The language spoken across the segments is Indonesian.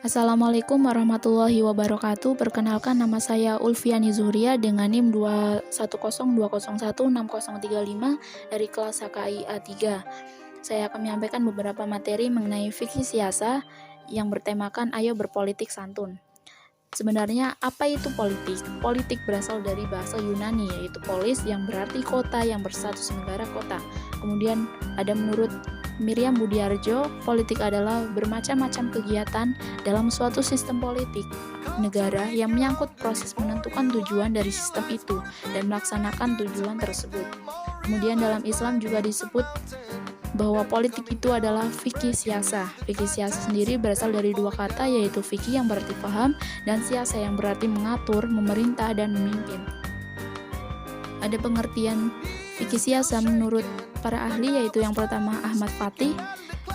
Assalamualaikum warahmatullahi wabarakatuh. Perkenalkan, nama saya Ulfiani Zuhria dengan NIM 210201603 dari kelas HKI A3. Saya akan menyampaikan beberapa materi mengenai fikih siasa yang bertemakan ayo berpolitik santun. Sebenarnya apa itu politik? Politik berasal dari bahasa Yunani, yaitu polis yang berarti kota yang berstatus negara kota. Kemudian ada menurut Miriam Budiarjo, politik adalah bermacam-macam kegiatan dalam suatu sistem politik negara yang menyangkut proses menentukan tujuan dari sistem itu dan melaksanakan tujuan tersebut. Kemudian dalam Islam juga disebut bahwa politik itu adalah fikih siasa. Fikih siasa sendiri berasal dari dua kata, yaitu fikih yang berarti paham dan siasa yang berarti mengatur, memerintah, dan memimpin. Ada pengertian fikih siasa menurut para ahli, yaitu yang pertama Ahmad Fatih,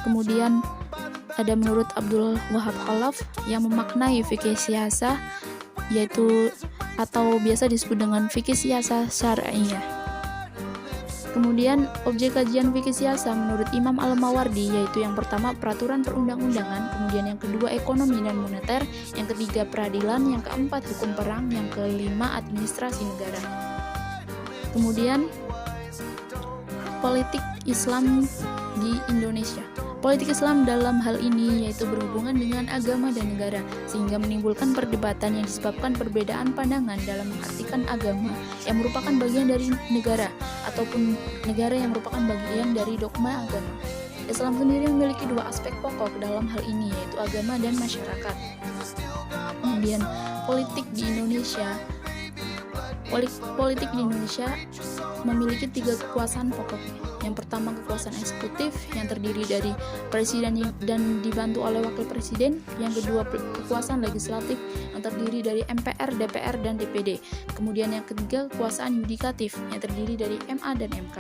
kemudian ada menurut Abdul Wahab Khalaf yang memaknai fikih siasa yaitu atau biasa disebut dengan fikih siasa syar'iyah. Kemudian objek kajian fikih siasa menurut Imam Al-Mawardi yaitu yang pertama peraturan perundang-undangan, kemudian yang kedua ekonomi dan moneter, yang ketiga peradilan, yang keempat hukum perang, yang kelima administrasi negara. Kemudian politik Islam di Indonesia. Politik Islam dalam hal ini yaitu berhubungan dengan agama dan negara, sehingga menimbulkan perdebatan yang disebabkan perbedaan pandangan dalam mengartikan agama yang merupakan bagian dari negara ataupun negara yang merupakan bagian dari dogma agama. Islam sendiri memiliki dua aspek pokok dalam hal ini, yaitu agama dan masyarakat. Kemudian politik di Indonesia memiliki tiga kekuasaan pokok. Yang pertama kekuasaan eksekutif yang terdiri dari presiden dan dibantu oleh wakil presiden. Yang kedua kekuasaan legislatif yang terdiri dari MPR, DPR, dan DPD. Kemudian yang ketiga kekuasaan yudikatif yang terdiri dari MA dan MK.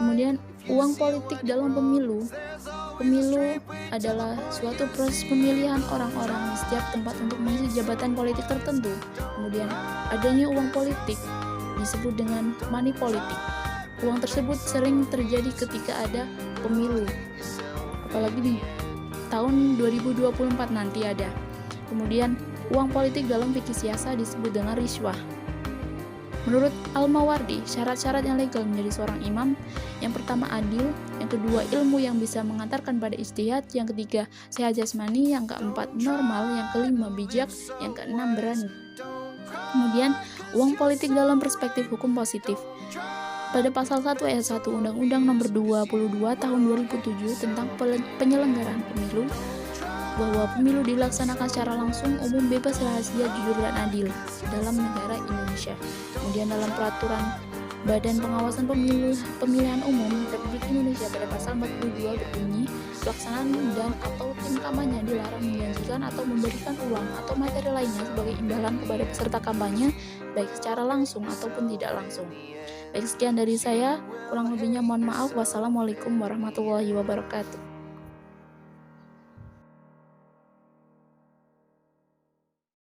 Kemudian uang politik dalam pemilu. Pemilu adalah suatu proses pemilihan orang-orang di setiap tempat untuk mengisi jabatan politik tertentu. Kemudian adanya uang politik disebut dengan money politik. Uang tersebut sering terjadi ketika ada pemilu, apalagi di tahun 2024 nanti ada. Kemudian uang politik dalam fikih siasa disebut dengan riswah. Menurut Al-Mawardi, syarat-syarat yang legal menjadi seorang imam, yang pertama adil, yang kedua ilmu yang bisa mengantarkan pada ijtihad, yang ketiga sehat jasmani, yang keempat normal, yang kelima bijak, yang keenam berani. Kemudian uang politik dalam perspektif hukum positif. Pada pasal 1 ayat 1 Undang-Undang Nomor 22 Tahun 2007 tentang penyelenggaraan pemilu, bahwa pemilu dilaksanakan secara langsung, umum, bebas, rahasia, jujur, dan adil dalam negara Indonesia. Kemudian dalam peraturan Badan Pengawasan Pemilihan Umum Republik Indonesia pada pasal 42 berbunyi, pelaksanaan dan atau tim kampanye dilarang menjanjikan atau memberikan uang atau materi lainnya sebagai imbalan kepada peserta kampanye, baik secara langsung ataupun tidak langsung. Baik, sekian dari saya, kurang lebihnya mohon maaf. Wassalamualaikum warahmatullahi wabarakatuh.